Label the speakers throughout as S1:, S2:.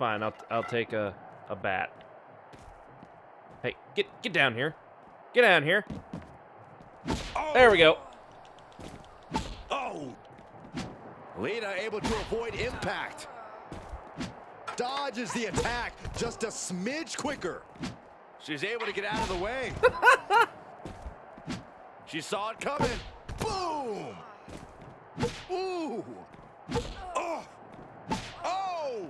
S1: fine. I'll take a bat. Hey, get down here. Get down here.
S2: Oh.
S1: There we go.
S2: Oh. Lita able to avoid impact. Dodges the attack just a smidge quicker. She's able to get out of the way. She saw it coming. Boom! Ooh! Oh! Oh!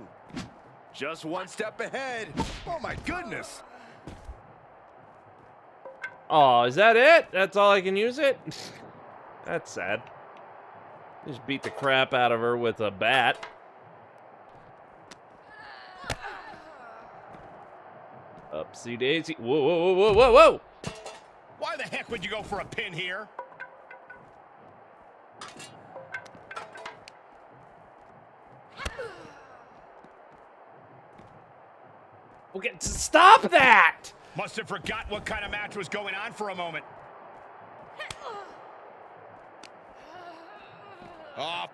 S2: Just one step ahead. Oh my goodness!
S1: Oh, is that it? That's all I can use it? That's sad. Just beat the crap out of her with a bat. Upsy daisy. Whoa, whoa, whoa, whoa, whoa, whoa!
S3: Why the heck would you go for a pin here?
S1: Okay, stop that!
S3: Must have forgot what kind of match was going on for a moment. Oh,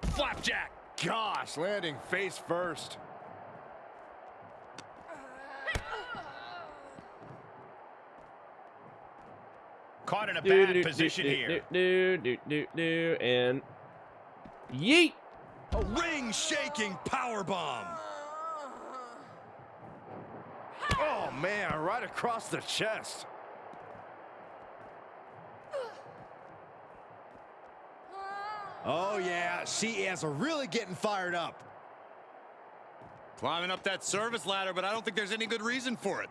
S3: flapjack.
S2: Gosh, landing face first.
S3: Caught in a bad position here.
S1: And yeet!
S2: A ring-shaking powerbomb. Oh, man, right across the chest. Oh, yeah, she is really getting fired up.
S4: Climbing up that service ladder, but I don't think there's any good reason for it.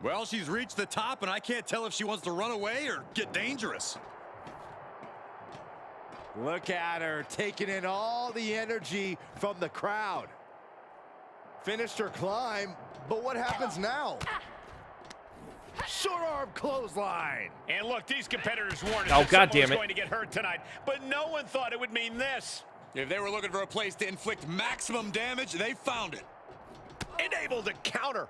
S4: Well, she's reached the top, and I can't tell if she wants to run away or get dangerous.
S2: Look at her, taking in all the energy from the crowd. Finished her climb, but what happens now? Short arm clothesline.
S3: And look, these competitors warned us
S1: Oh,
S3: that
S1: God
S3: someone
S1: damn
S3: was
S1: it.
S3: going to get hurt tonight, but no one thought it would mean this.
S4: If they were looking for a place to inflict maximum damage, they found it.
S3: Unable to counter.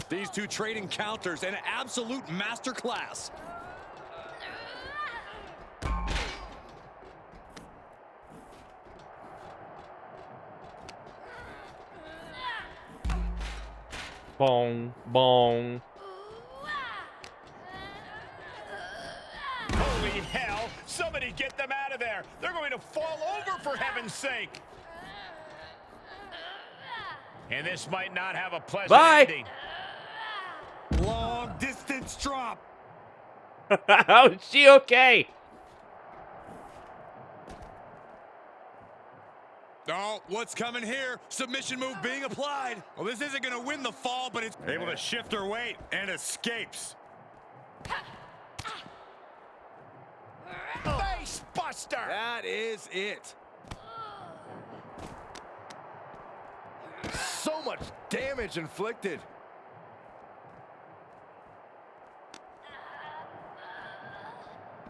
S4: These two trading counters, an absolute masterclass.
S1: Bong, bong.
S3: Holy hell, somebody get them out of there. They're going to fall over for heaven's sake. And this might not have a pleasant ending.
S2: Long distance drop.
S1: How is she okay?
S4: Oh, what's coming here? Submission move being applied. Well, this isn't going to win the fall, but it's able to shift her weight and escapes.
S3: Face buster.
S2: That is it. So much damage inflicted.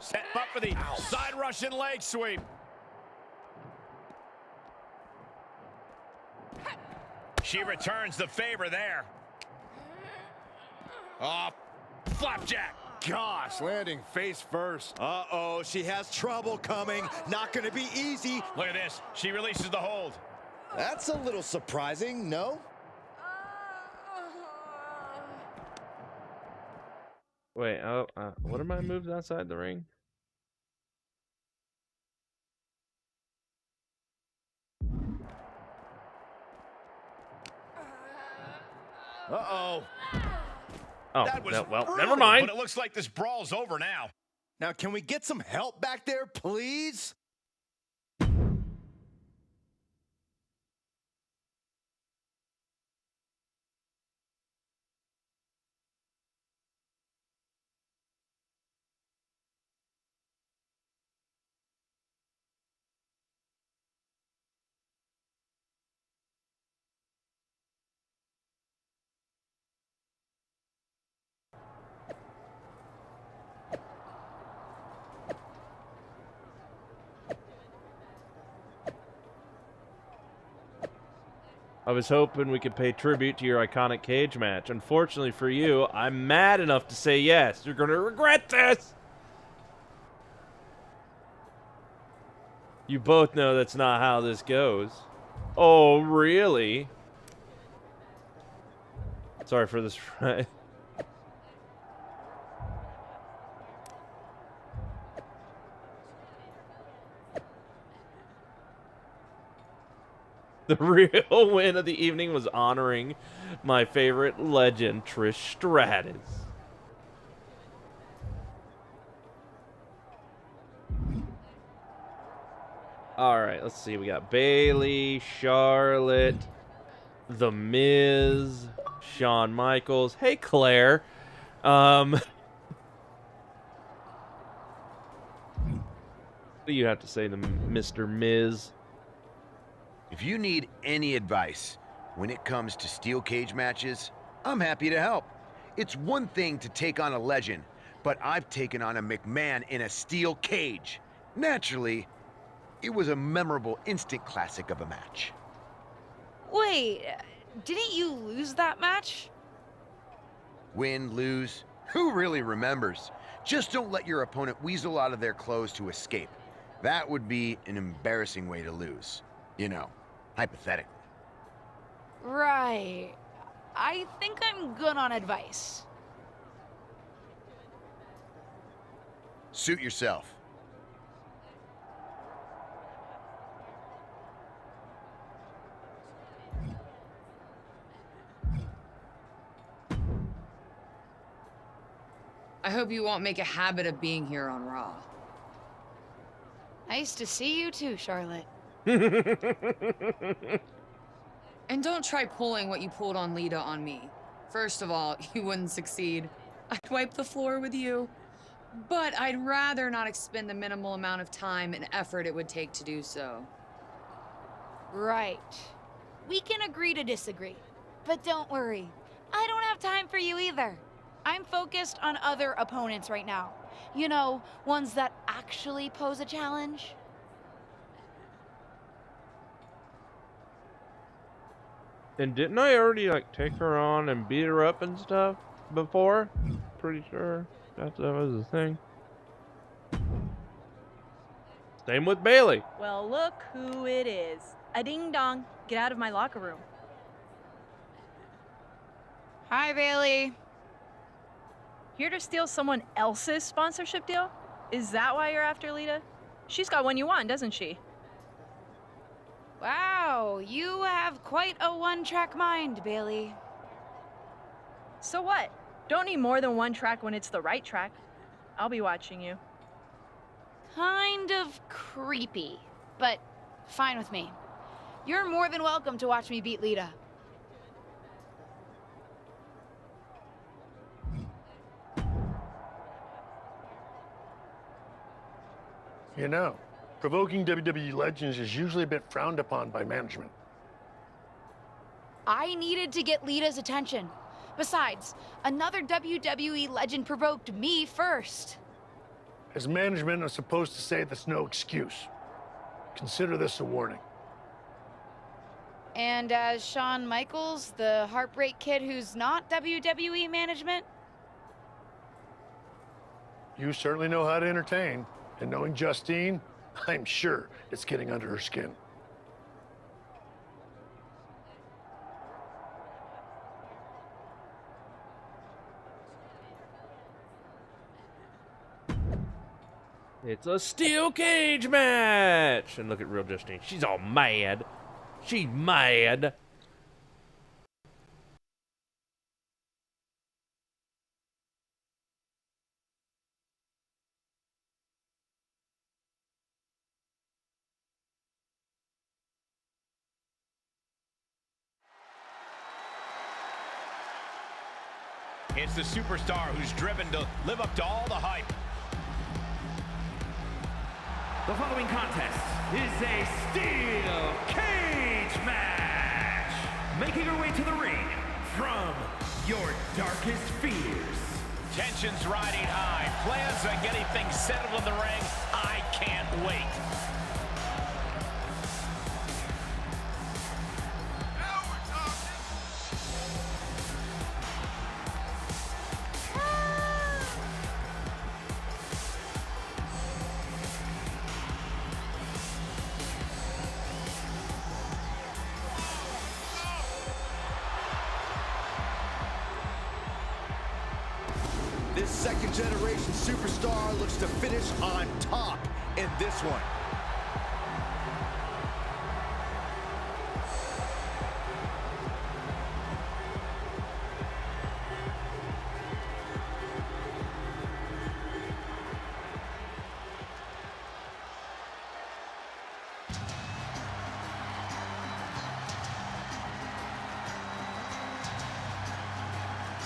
S3: Set up for the side Russian leg sweep. She returns the favor there.
S4: Oh, flapjack.
S2: Gosh, landing face first. Uh-oh, she has trouble coming. Not going to be easy.
S3: Look at this. She releases the hold.
S2: That's a little surprising, no?
S1: Wait, what are my moves outside the ring?
S2: Uh-oh.
S1: Oh,
S3: That was
S1: well,
S3: brutal,
S1: never mind.
S3: But it looks like this brawl's over now.
S2: Now, can we get some help back there, please?
S1: I was hoping we could pay tribute to your iconic cage match. Unfortunately for you, I'm mad enough to say yes. You're going to regret this! You both know that's not how this goes. Oh, really? Sorry for this. The real win of the evening was honoring my favorite legend, Trish Stratus. All right, let's see. We got Bailey, Charlotte, The Miz, Shawn Michaels. Hey, Claire. What do you have to say to Mr. Miz?
S5: If you need any advice when it comes to steel cage matches, I'm happy to help. It's one thing to take on a legend, but I've taken on a McMahon in a steel cage. Naturally, it was a memorable instant classic of a match.
S6: Wait, didn't you lose that match?
S5: Win, lose, who really remembers? Just don't let your opponent weasel out of their clothes to escape. That would be an embarrassing way to lose. You know, hypothetically.
S6: Right. I think I'm good on advice.
S5: Suit yourself.
S7: I hope you won't make a habit of being here on Raw.
S6: Nice to see you too, Charlotte.
S7: And don't try pulling what you pulled on Lita on me. First of all, you wouldn't succeed. I'd wipe the floor with you. But I'd rather not expend the minimal amount of time and effort it would take to do so.
S6: Right. We can agree to disagree. But don't worry. I don't have time for you either. I'm focused on other opponents right now. You know, ones that actually pose a challenge.
S1: And didn't I already, like, take her on and beat her up and stuff before? Pretty sure that was the thing. Same with Bailey.
S8: Well, look who it is. A ding-dong. Get out of my locker room.
S6: Hi, Bailey.
S8: Here to steal someone else's sponsorship deal? Is that why you're after Lita? She's got one you want, doesn't she?
S6: Wow, you have quite a one-track mind, Bailey.
S8: So what? Don't need more than one track when it's the right track. I'll be watching you.
S6: Kind of creepy, but fine with me. You're more than welcome to watch me beat Lita.
S9: You know, provoking WWE legends is usually a bit frowned upon by management.
S6: I needed to get Lita's attention. Besides, another WWE legend provoked me first.
S9: As management, I'm supposed to say that's no excuse. Consider this a warning.
S6: And as Shawn Michaels, the Heartbreak Kid who's not WWE management?
S9: You certainly know how to entertain. And knowing Justine, I'm sure it's getting under her skin.
S1: It's a steel cage match! And look at real Justine. She's all mad. She's mad.
S3: It's the superstar who's driven to live up to all the hype.
S10: The following contest is a steel cage match. Making her way to the ring from your darkest fears.
S3: Tensions riding high. Plans on getting things settled in the ring. I can't wait.
S2: This second-generation superstar looks to finish on top in this one.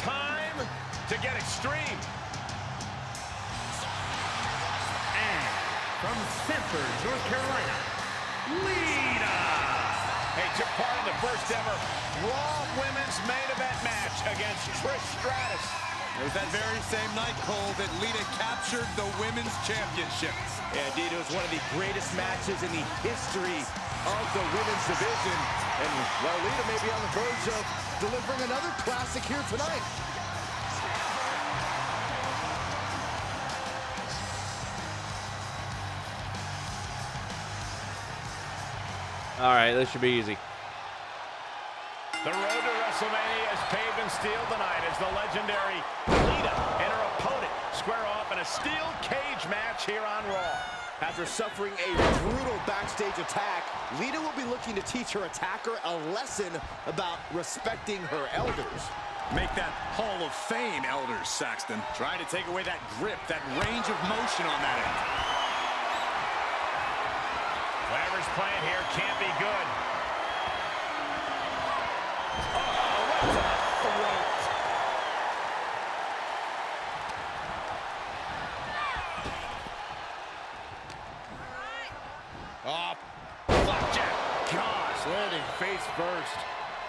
S3: Time to get extreme.
S10: And from Sanford, North Carolina, Lita.
S3: Hey, took part in the first ever Raw Women's Main Event match against Trish Stratus.
S4: It was that very same night, Cole, that Lita captured the Women's Championship.
S2: Yeah, indeed, it was one of the greatest matches in the history of the women's division. And, well, Lita may be on the verge of delivering another classic here tonight.
S1: All right, this should be easy.
S3: The road to WrestleMania is paved in steel tonight as the legendary Lita and her opponent square off in a steel cage match here on Raw.
S2: After suffering a brutal backstage attack, Lita will be looking to teach her attacker a lesson about respecting her elders.
S4: Make that Hall of Fame, elders, Saxton. Trying to take away that grip, that range of motion on that end.
S3: Whatever's playing here can't be good. Oh, right to the throat. Oh, flapjack. Gosh, landing face first.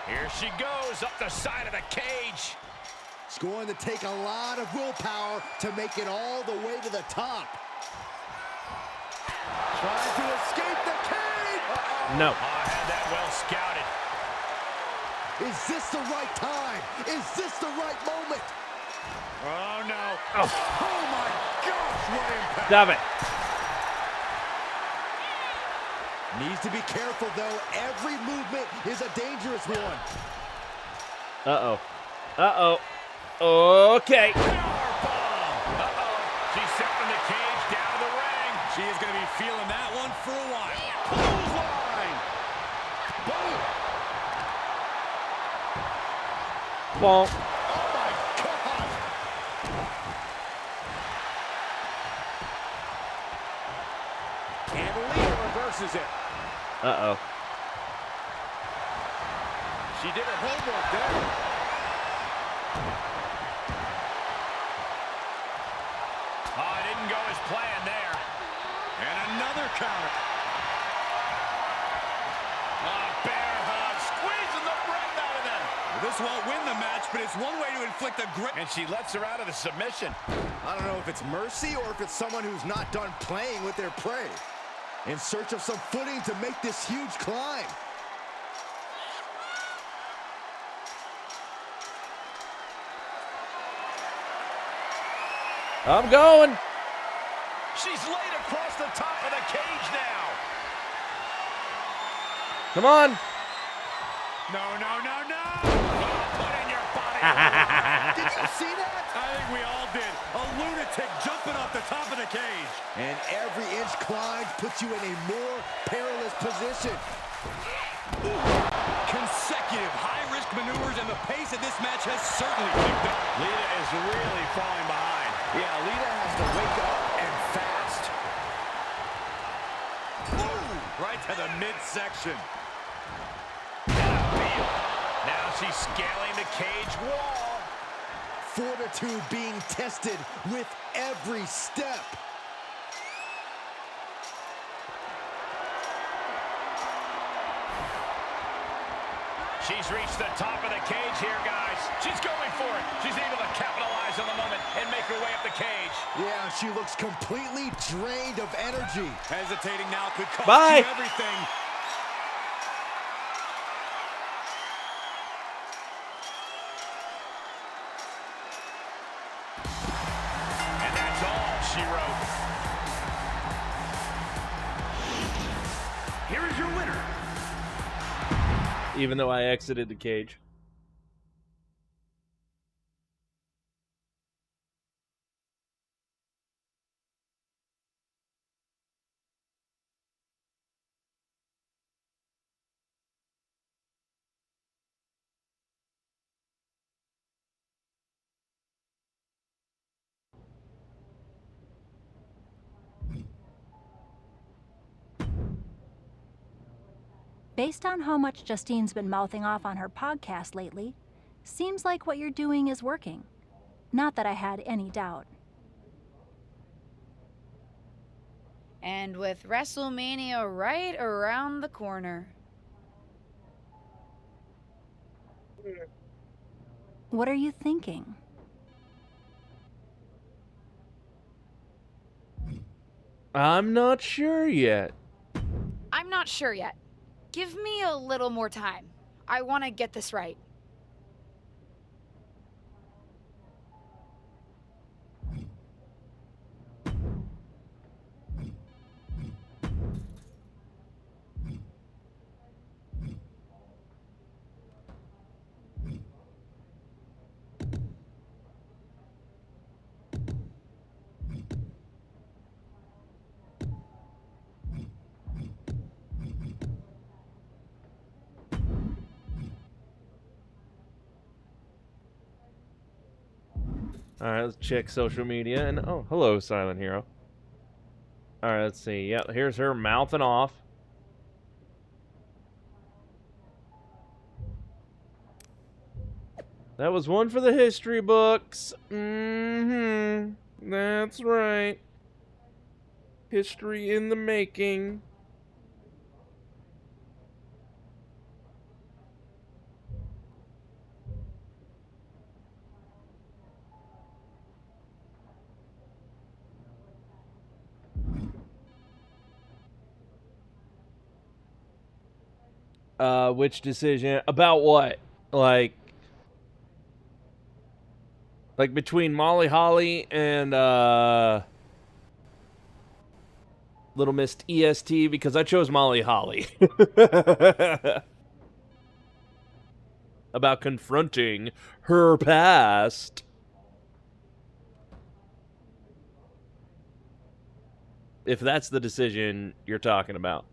S3: Here she goes up the side of the cage.
S2: It's going to take a lot of willpower to make it all the way to the top. Trying to escape the cage!
S1: No.
S3: Oh, I had that well scouted.
S2: Is this the right time? Is this the right moment?
S3: Oh, no.
S1: Oh,
S2: Oh my gosh, what impact!
S1: stop it.
S2: Needs to be careful though. Every movement is a dangerous one.
S1: Uh-oh. Uh-oh. Okay.
S3: Uh-oh. She's set from the cage down to the ring.
S4: She is going to be feeling that one for a while.
S3: Clothesline. Boom.
S1: Bonk.
S2: Oh my God!
S3: And Lita reverses it.
S1: Uh-oh.
S3: She did her homework there. Oh, it didn't go as planned there.
S4: And another counter.
S3: Bear hug, squeezing the breath out of them.
S4: This won't win the match, but it's one way to inflict a great...
S3: And she lets her out of the submission.
S2: I don't know if it's mercy or if it's someone who's not done playing with their prey. In search of some footing to make this huge climb.
S1: I'm going.
S3: She's laid across the top of the cage now.
S1: Come on.
S4: No, no, no, no!
S3: Put in your body.
S2: Did you see that?
S4: I think we all did. A lunatic jumping off the top of the cage.
S2: And every inch climbed puts you in a more perilous position.
S4: Consecutive high-risk maneuvers, and the pace of this match has certainly picked up.
S3: Lita is really falling behind.
S2: Yeah, Lita has to wake up and fast.
S4: Ooh, right to the midsection.
S3: Now she's scaling the cage wall.
S2: Fortitude being tested with every step.
S3: She's reached the top of the cage here, guys. She's going for it. She's able to capitalize on the moment and make her way up the cage.
S2: Yeah, she looks completely drained of energy.
S4: Hesitating now could cost
S1: Bye.
S4: you everything.
S3: And that's all she wrote.
S10: Here is your winner.
S1: Even though I exited the cage.
S11: Based on how much Justine's been mouthing off on her podcast lately, seems like what you're doing is working. Not that I had any doubt.
S6: And with WrestleMania right around the corner.
S11: What are you thinking?
S1: I'm not sure yet.
S6: I'm not sure yet. Give me a little more time. I want to get this right.
S1: Alright, let's check social media. And oh, hello, Silent Hero. Alright, let's see. Yep, here's her mouthing off. That was one for the history books. That's right. History in the making. Which decision? About what? Like between Molly Holly and Little Miss EST, because I chose Molly Holly. About confronting her past. If that's the decision you're talking about.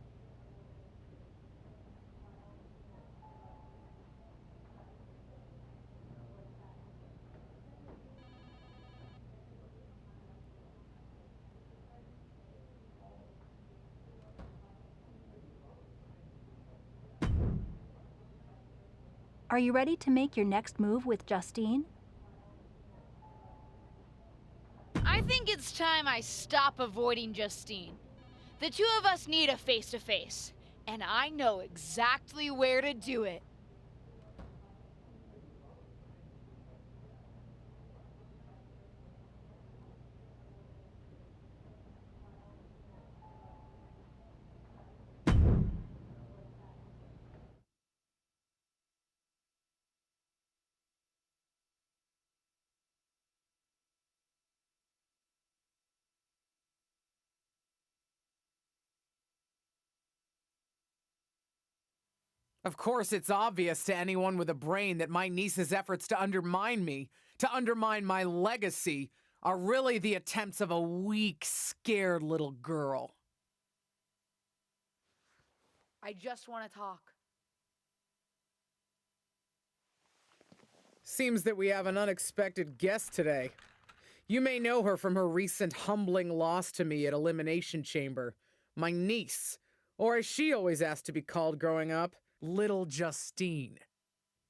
S11: Are you ready to make your next move with Justine?
S6: I think it's time I stop avoiding Justine. The two of us need a face-to-face, and I know exactly where to do it.
S12: Of course, it's obvious to anyone with a brain that my niece's efforts to undermine me, to undermine my legacy, are really the attempts of a weak, scared little girl.
S6: I just want to talk.
S12: Seems that we have an unexpected guest today. You may know her from her recent humbling loss to me at Elimination Chamber. My niece, or as she always asked to be called growing up, Little Justine.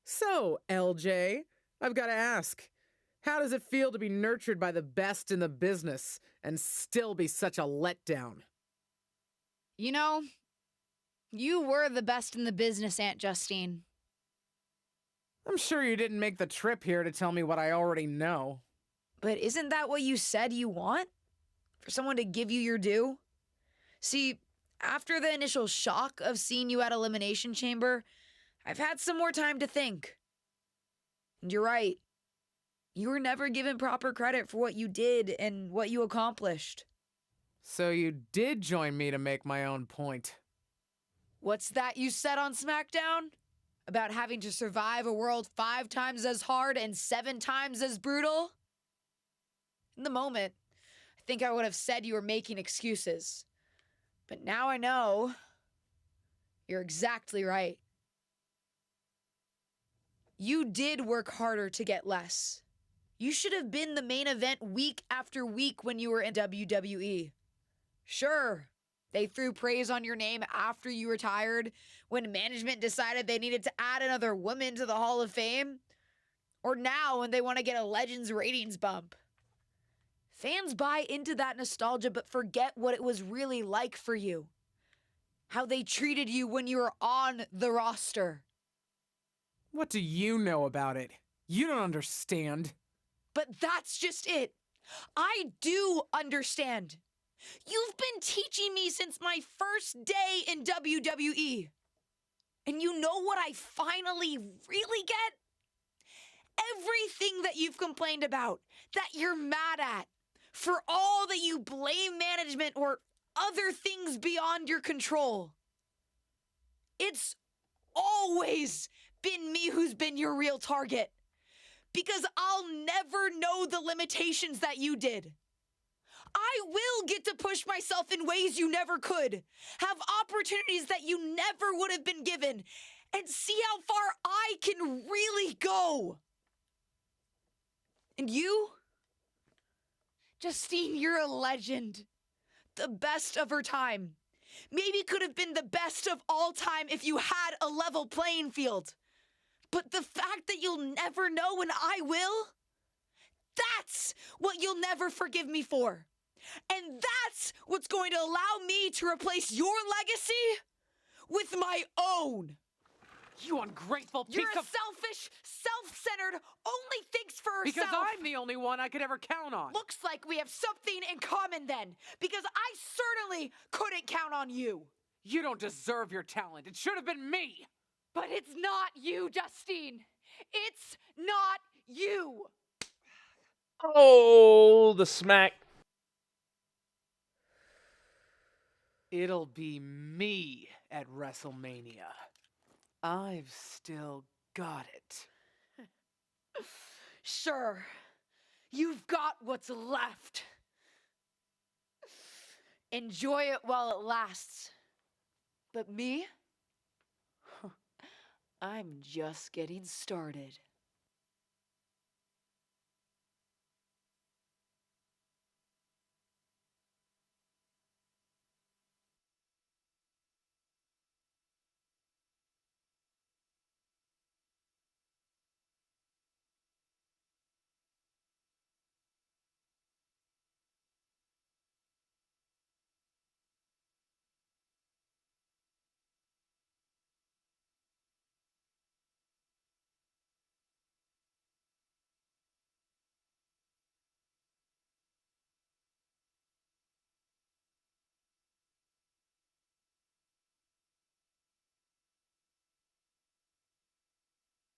S12: So, LJ, I've got to ask, how does it feel to be nurtured by the best in the business and still be such a letdown?
S6: You know, you were the best in the business, Aunt Justine.
S12: I'm sure you didn't make the trip here to tell me what I already know.
S6: But isn't that what you said you want? For someone to give you your due? See, after the initial shock of seeing you at Elimination Chamber, I've had some more time to think. And you're right. You were never given proper credit for what you did and what you accomplished.
S12: So you did join me to make my own point.
S6: What's that you said on SmackDown? About having to survive a world 5 times as hard and 7 times as brutal? In the moment, I think I would have said you were making excuses. But now I know. You're exactly right. You did work harder to get less. You should have been the main event week after week when you were in WWE. Sure, They threw praise on your name after you retired when management decided they needed to add another woman to the Hall of Fame. Or now when they want to get a Legends ratings bump. Fans buy into that nostalgia but forget what it was really like for you. How they treated you when you were on the roster.
S12: What do you know about it? You don't understand.
S6: But that's just it. I do understand. You've been teaching me since my first day in WWE. And you know what I finally really get? Everything that you've complained about, that you're mad at, for all that you blame management or other things beyond your control. It's always been me who's been your real target. Because I'll never know the limitations that you did. I will get to push myself in ways you never could, have opportunities that you never would have been given, and see how far I can really go. And you? Justine, you're a legend. The best of her time. Maybe could have been the best of all time if you had a level playing field. But the fact that you'll never know and I will, that's what you'll never forgive me for. And that's what's going to allow me to replace your legacy with my own.
S12: You ungrateful piece
S6: You're a
S12: of...
S6: selfish, self-centered, only thinks for herself.
S12: Because I'm the only one I could ever count on.
S6: Looks like we have something in common then, because I certainly couldn't count on you.
S12: You don't deserve your talent. It should have been me.
S6: But it's not you, Justine. It's not you.
S1: Oh, the smack.
S12: It'll be me at WrestleMania. I've still got it.
S6: Sure, you've got what's left. Enjoy it while it lasts. But me? I'm just getting started.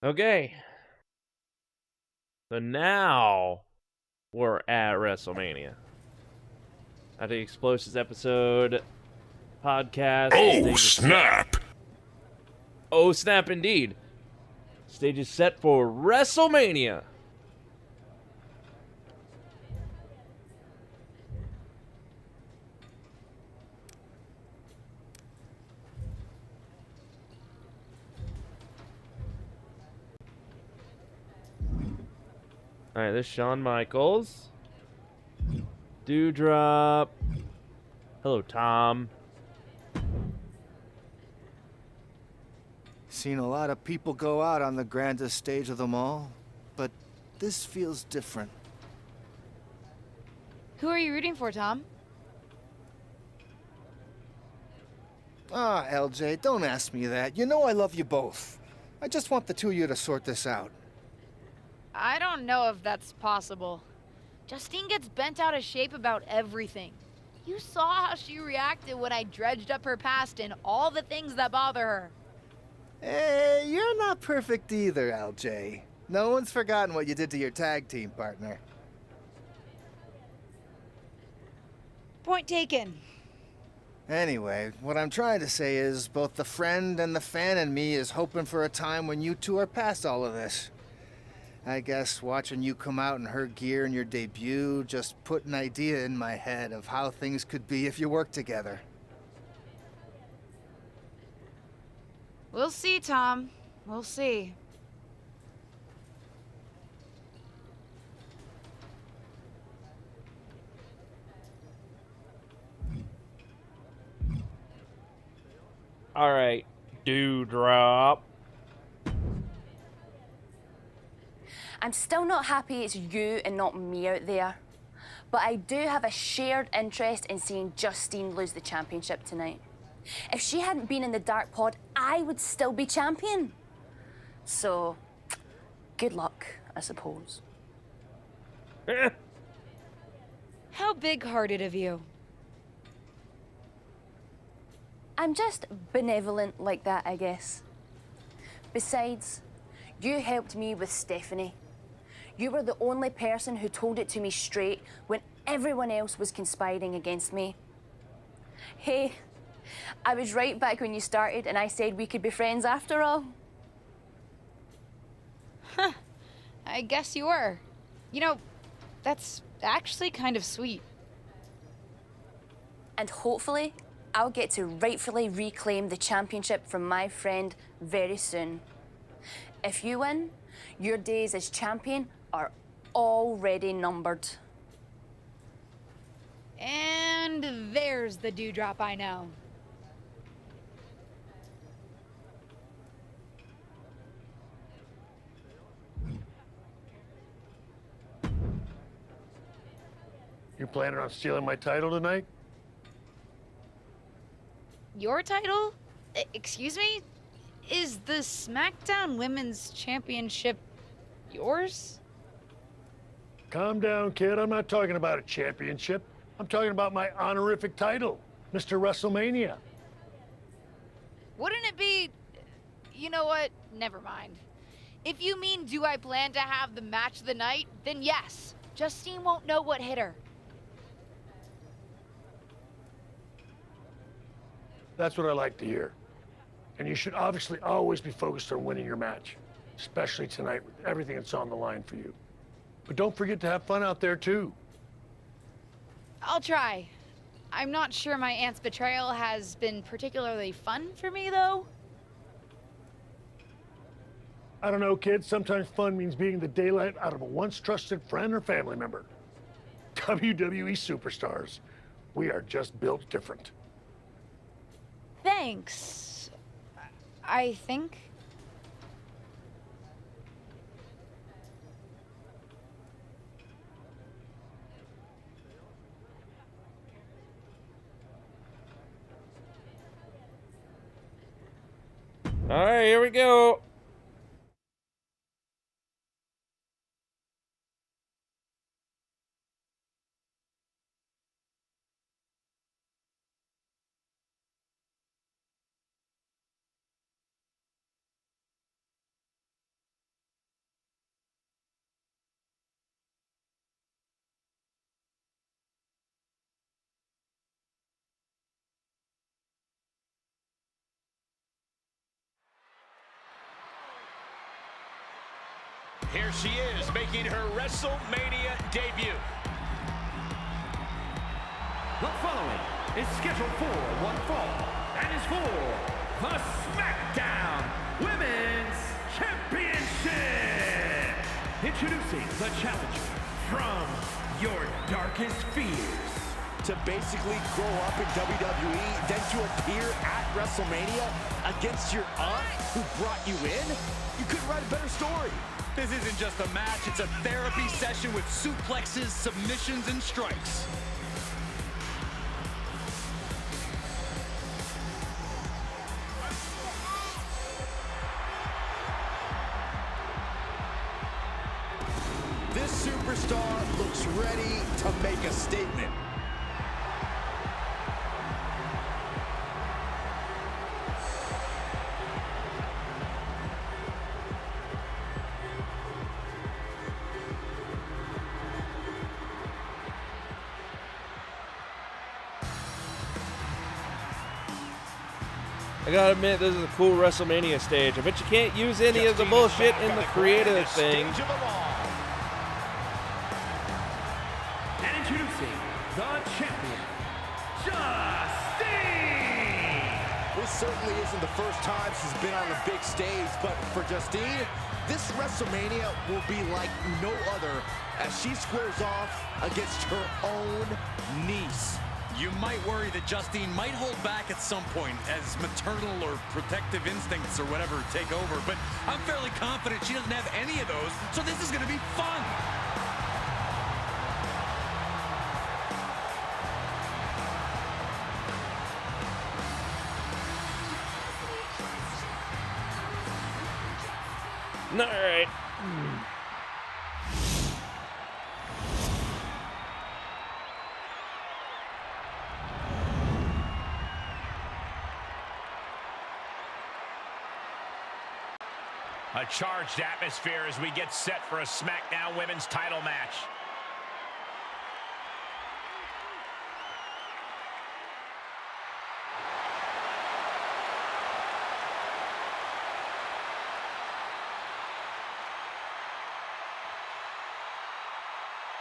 S1: Okay. So now we're at WrestleMania. At the Explosives episode podcast.
S13: Oh, snap!
S1: Oh, snap indeed. Stage is set for WrestleMania. Alright, this is Shawn Michaels. Dewdrop. Hello, Tom.
S14: Seen a lot of people go out on the grandest stage of them all, but this feels different.
S6: Who are you rooting for, Tom?
S14: Ah, LJ, don't ask me that. You know I love you both. I just want the two of you to sort this out.
S6: I don't know if that's possible. Justine gets bent out of shape about everything. You saw how she reacted when I dredged up her past and all the things that bother her.
S14: Hey, you're not perfect either, LJ. No one's forgotten what you did to your tag team partner.
S6: Point taken.
S14: Anyway, what I'm trying to say is both the friend and the fan in me is hoping for a time when you two are past all of this. I guess watching you come out in her gear in your debut just put an idea in my head of how things could be if you worked together.
S6: We'll see, Tom. We'll see.
S1: All right, Dewdrop.
S13: I'm still not happy it's you and not me out there. But I do have a shared interest in seeing Justine lose the championship tonight. If she hadn't been in the Dark Pod, I would still be champion. So, good luck, I suppose.
S6: How big-hearted of you.
S13: I'm just benevolent like that, I guess. Besides, you helped me with Stephanie. You were the only person who told it to me straight when everyone else was conspiring against me. Hey, I was right back when you started and I said we could be friends after all.
S6: Huh. I guess you were. You know, that's actually kind of sweet.
S13: And hopefully, I'll get to rightfully reclaim the championship from my friend very soon. If you win, your days as champion are already numbered.
S6: And there's the Dewdrop I know.
S9: You planning on stealing my title tonight?
S6: Your title? Excuse me? Is the SmackDown Women's Championship yours?
S9: Calm down, kid. I'm not talking about a championship. I'm talking about my honorific title, Mr. WrestleMania.
S6: Wouldn't it be... You know what? Never mind. If you mean do I plan to have the match of the night, then yes. Justine won't know what hit her.
S9: That's what I like to hear. And you should obviously always be focused on winning your match, especially tonight with everything that's on the line for you. But don't forget to have fun out there, too.
S6: I'll try. I'm not sure my aunt's betrayal has been particularly fun for me, though.
S9: I don't know, kids. Sometimes fun means beating the daylight out of a once trusted friend or family member. WWE superstars. We are just built different.
S6: Thanks. I think.
S1: All right, here we go.
S3: Here she is, making her WrestleMania debut.
S10: The following is scheduled for one fall and is for the SmackDown Women's Championship. Introducing the challenger from your darkest fears.
S2: To basically grow up in WWE, then to appear at WrestleMania against your aunt who brought you in? You couldn't write a better story.
S4: This isn't just a match, it's a therapy session with suplexes, submissions, and strikes.
S2: This superstar looks ready to make a statement.
S1: I gotta admit, this is a cool WrestleMania stage. I bet you can't use any of the bullshit in the creative thing.
S10: And introducing the champion, Justine!
S2: This certainly isn't the first time she's been on a big stage, but for Justine, this WrestleMania will be like no other as she squares off against her own niece.
S4: You might worry that Justine might hold back at some point as maternal or protective instincts or whatever take over, but I'm fairly confident she doesn't have any of those, so this is going to be fun.
S1: All right.
S3: A charged atmosphere as we get set for a SmackDown Women's title match.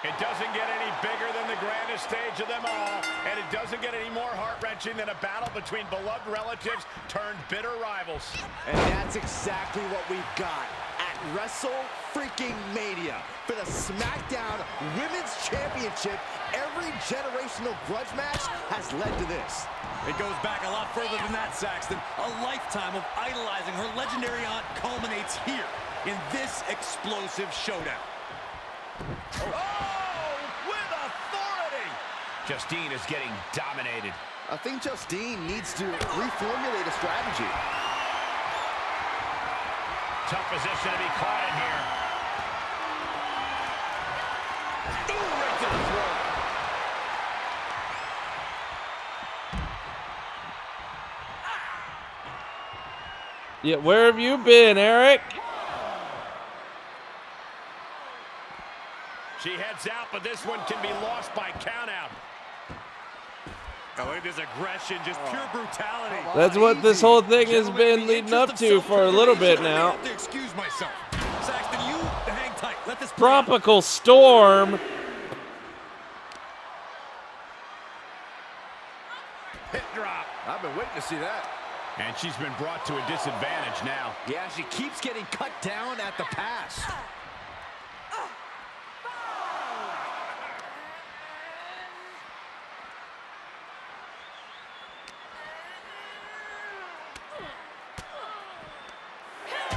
S3: It doesn't get any bigger than the grandest stage of them all, and it doesn't get any more heart-wrenching than a battle between beloved relatives turned bitter rivals.
S2: And that's exactly what we've got at WrestleFreaking-Mania. For the SmackDown Women's Championship, every generational grudge match has led to this.
S4: It goes back a lot further than that, Saxton. A lifetime of idolizing her legendary aunt culminates here in this explosive showdown.
S3: Oh, with authority! Justine is getting dominated.
S2: I think Justine needs to reformulate a strategy.
S3: Tough position to be caught in here. Ooh, right to the throat.
S1: Yeah, where have you been, Eric?
S3: She heads out, but this one can be lost by countout.
S4: Oh, look at this aggression, just pure brutality.
S1: That's what this whole thing has been leading up to for a little bit now.
S4: I have to excuse myself. Saxton, you hang tight. Let this
S1: Tropical storm.
S3: Hit drop.
S2: I've been waiting to see that.
S3: And she's been brought to a disadvantage now.
S2: Yeah, she keeps getting cut down at the pass.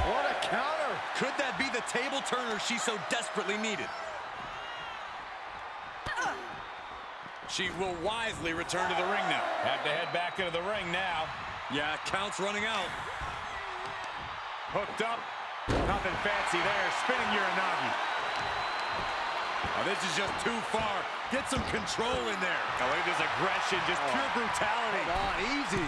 S2: What a counter!
S4: Could that be the table turner she so desperately needed? She will wisely return to the ring now.
S3: Have to head back into the ring now.
S4: Yeah, count's running out.
S3: Hooked up. Nothing fancy there. Spinning Uranagi.
S4: Oh, this is just too far. Get some control in there. Oh, look at this aggression, just pure brutality.
S2: Hold on, easy.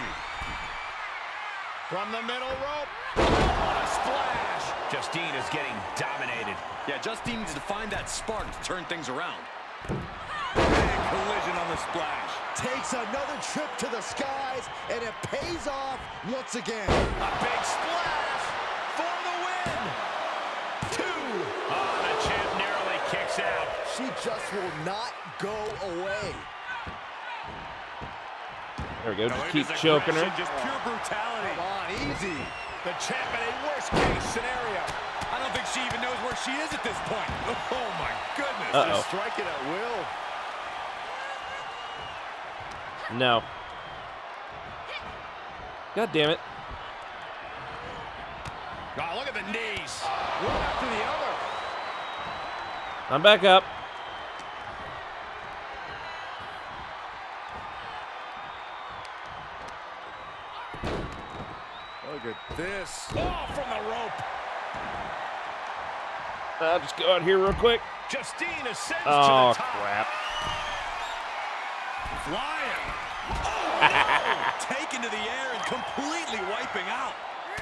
S3: From the middle rope. What a splash. Justine is getting dominated.
S4: Yeah, Justine needs to find that spark to turn things around. Big collision on the splash.
S2: Takes another trip to the skies, and it pays off once again.
S3: A big splash for the win. 2. Oh, the champ narrowly kicks out.
S2: She just will not go away.
S1: There we go, just keep choking her.
S4: Just pure brutality.
S2: Come on, easy.
S3: The champ in a worst-case scenario.
S4: I don't think she even knows where she is at this point. Oh, my goodness.
S2: Just striking at will.
S1: No. God damn it.
S3: Oh, look at the knees. One after the other.
S1: I'm back up.
S2: Look at this.
S3: Oh, from the rope.
S1: I'll just go out here real quick.
S3: Justine ascends to
S1: Oh,
S3: the top.
S1: crap.
S4: Flying. Oh, taken to the air and completely wiping out.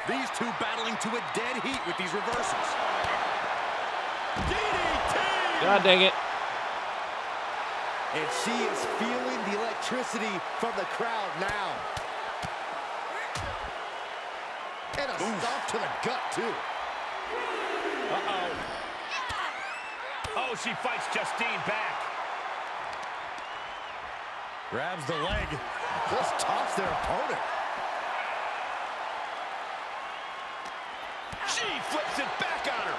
S4: These two battling to a dead heat with these reversals. DDT!
S1: God dang it.
S2: And she is feeling the electricity from the crowd now. And a stomp to the gut, too.
S3: Uh-oh. Oh, she fights Justine back.
S4: Grabs the leg.
S2: Just tops their opponent.
S3: She flips it back on her.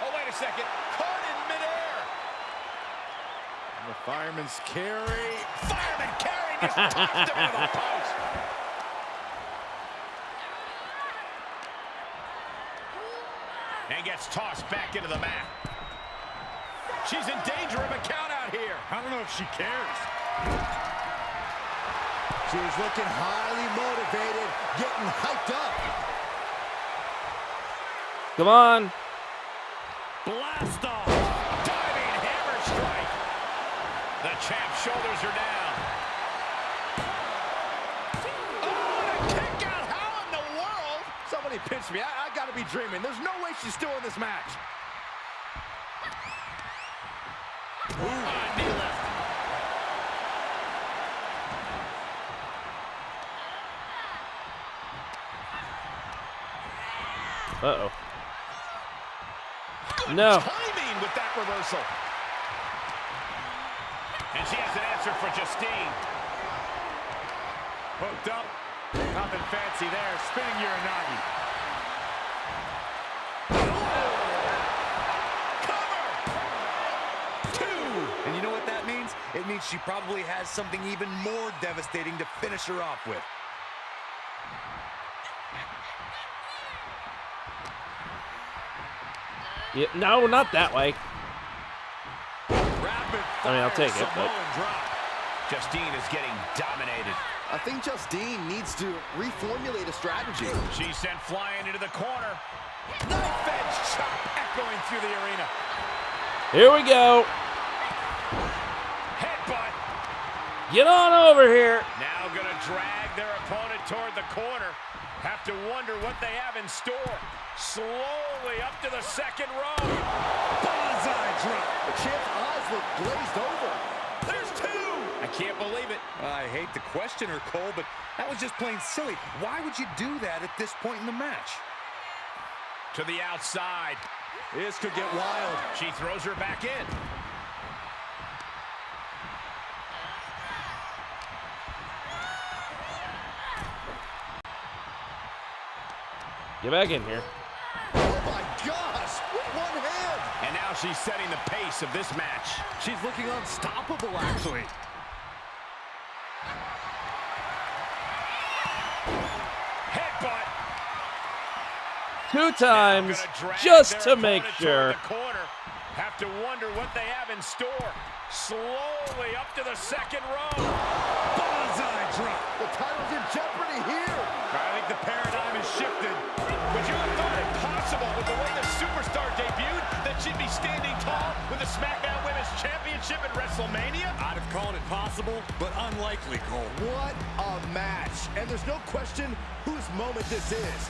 S3: Oh, wait a second. Caught in midair.
S2: The fireman's carry. Fireman carry just tossed him into the post.
S3: And gets tossed back into the mat. She's in danger of a count out here.
S2: I don't know if she cares. She's looking highly motivated, getting hyped up.
S1: Come on.
S3: Blast off. Diving hammer strike. The champ's shoulders are down. Oh, and a kick out. How in the world?
S2: Somebody pinch me. I gotta be dreaming. There's no way she's still in this match.
S3: Knee lift.
S1: Uh-oh.
S3: Good
S1: No.
S3: timing with that reversal. And she has an answer for Justine.
S2: Hooked up. Nothing fancy there. Spinning Uranagi.
S4: And you know what that means? It means she probably has something even more devastating to finish her off with.
S1: Yeah, no, not that way.
S3: Rapid
S1: I mean, I'll take it, but...
S3: Justine is getting dominated.
S2: I think Justine needs to reformulate a strategy.
S3: She's sent flying into the corner. Knife edge chop echoing through the arena.
S1: Here we go.
S3: Headbutt.
S1: Get on over here.
S3: Now gonna drag their opponent toward the corner. Have to wonder what they have in store. Slowly up to the second row.
S2: Bullseye drop. The champ's eyes look glazed over.
S3: There's two.
S4: I can't believe it. I hate to question her, Cole, but that was just plain silly. Why would you do that at this point in the match?
S3: To the outside.
S2: This could get wild.
S3: She throws her back in.
S1: Get back in here.
S2: Oh my gosh, with one hand.
S3: And now she's setting the pace of this match.
S2: She's looking unstoppable, actually.
S3: Headbutt.
S1: 2 times, just to make sure.
S3: Have to wonder what they have in store. Slowly up to the second row.
S2: Bullseye drop. The title's in jeopardy here.
S3: I think the paradigm has shifted. Would you have thought it possible with the way the superstar debuted that she'd be standing tall with the SmackDown Women's Championship at WrestleMania?
S4: I'd have called it possible, but unlikely, Cole.
S2: What a match. And there's no question whose moment this is.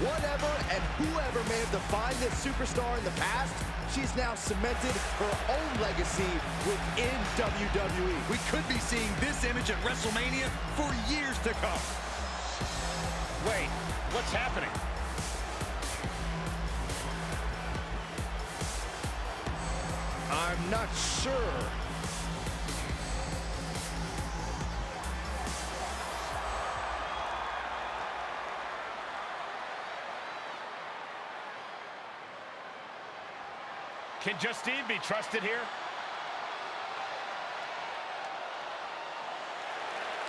S2: Whatever and whoever may have defined this superstar in the past, she's now cemented her own legacy within WWE.
S4: We could be seeing this image at WrestleMania for years to come.
S3: Wait, what's happening?
S2: I'm not sure.
S3: Can Justine be trusted here?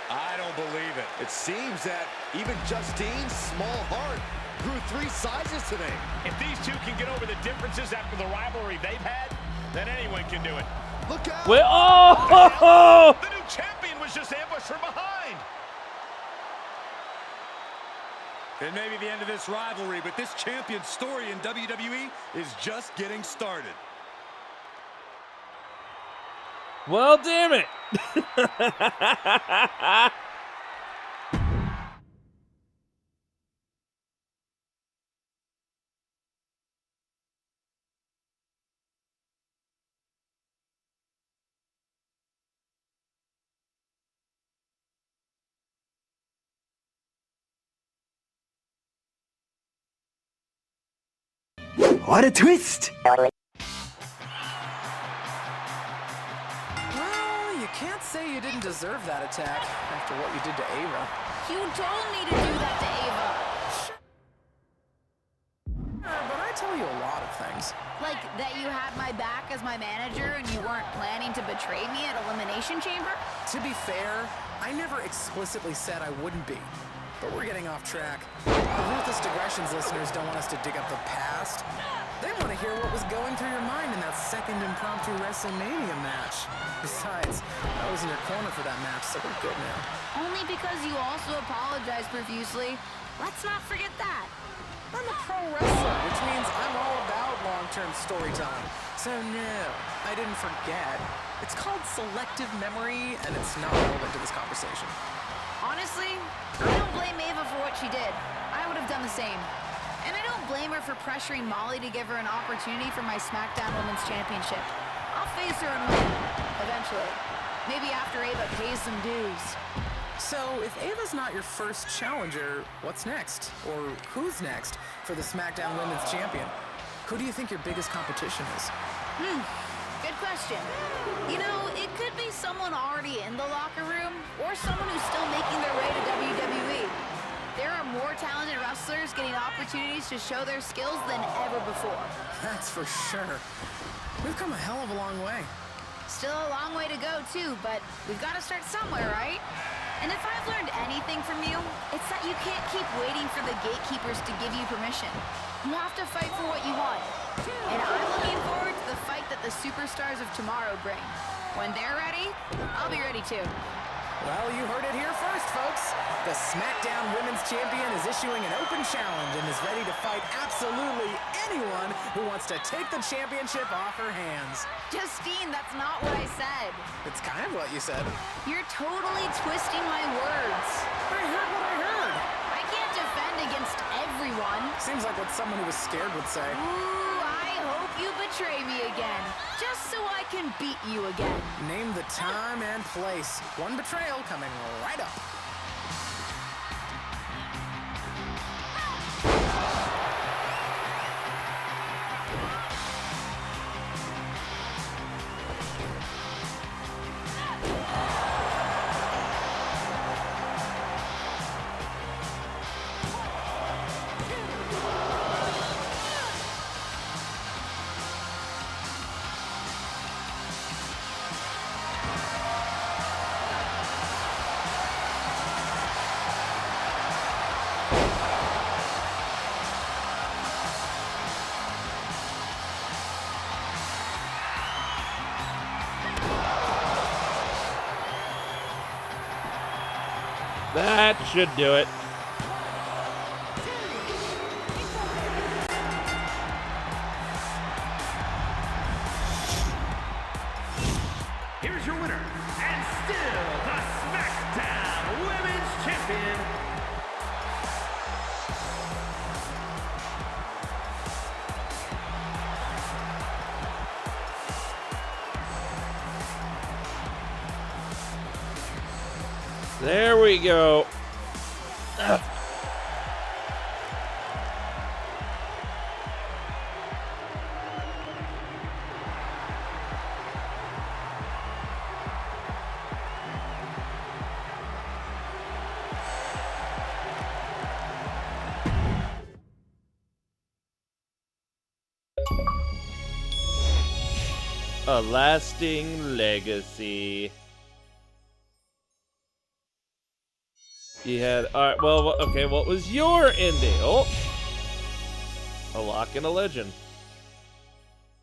S4: I don't believe it.
S2: It seems that even Justine's small heart grew 3 sizes today.
S3: If these two can get over the differences after the rivalry they've had, then anyone can do it.
S2: Look out!
S1: Wait, oh!
S3: The new champion was just ambushed from behind.
S4: It may be the end of this rivalry, but this champion's story in WWE is just getting started.
S1: Well, damn it.
S15: What a twist!
S12: Well, you can't say you didn't deserve that attack after what you did to Ava.
S6: You told me to do that to Ava.
S12: But I tell you a lot of things.
S6: Like That you had my back as my manager and you weren't planning to betray me at Elimination Chamber?
S12: To be fair, I never explicitly said I wouldn't be. But we're getting off track. Our Ruthless Digressions listeners don't want us to dig up the past. They want to hear what was going through your mind in that second impromptu WrestleMania match. Besides, I was in your corner for that match, so we're good now.
S6: Only because you also apologized profusely. Let's not forget that.
S12: I'm a pro wrestler, which means I'm all about long-term storytelling. So no, I didn't forget. It's called selective memory, and it's not relevant to this conversation.
S6: Honestly, I don't blame Ava for what she did. I would have done the same. And I don't blame her for pressuring Molly to give her an opportunity for my SmackDown Women's Championship. I'll face her and win, eventually. Maybe after Ava pays some dues.
S12: So, if Ava's not your first challenger, what's next? Or who's next for the SmackDown Women's Champion? Who do you think your biggest competition is?
S6: Good question. You know, it could be someone already in the locker room, or someone who's still making their way to WWE. There are more talented wrestlers getting opportunities to show their skills than ever before.
S12: That's for sure. We've come a hell of a long way.
S6: Still a long way to go, too, but we've got to start somewhere, right? And if I've learned anything from you, it's that you can't keep waiting for the gatekeepers to give you permission. You have to fight for what you want. And I'm looking forward to the fight that the superstars of tomorrow bring. When they're ready, I'll be ready too.
S12: Well, you heard it here first, folks. The SmackDown Women's Champion is issuing an open challenge and is ready to fight absolutely anyone who wants to take the championship off her hands.
S6: Justine, that's not what I said.
S12: It's kind of what you said.
S6: You're totally twisting my words.
S12: I heard what I heard.
S6: I can't defend against everyone.
S12: Seems like what someone who was scared would say.
S6: Ooh, I hope you betray me again, just so I can beat you again.
S12: Name the time and place. One betrayal coming right up.
S1: That should do it.
S10: Here's your winner, and still the SmackDown Women's Champion,
S1: There we go. Ugh. A lasting legacy. You had, alright, well, okay, what was your ending? Oh! A lock and a legend.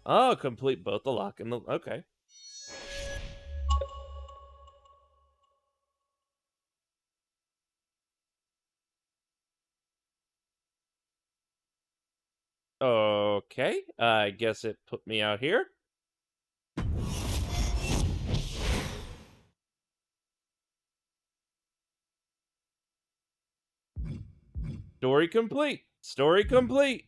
S1: Oh, complete both the lock and the, okay. Okay, I guess it put me out here. Story complete. Story complete.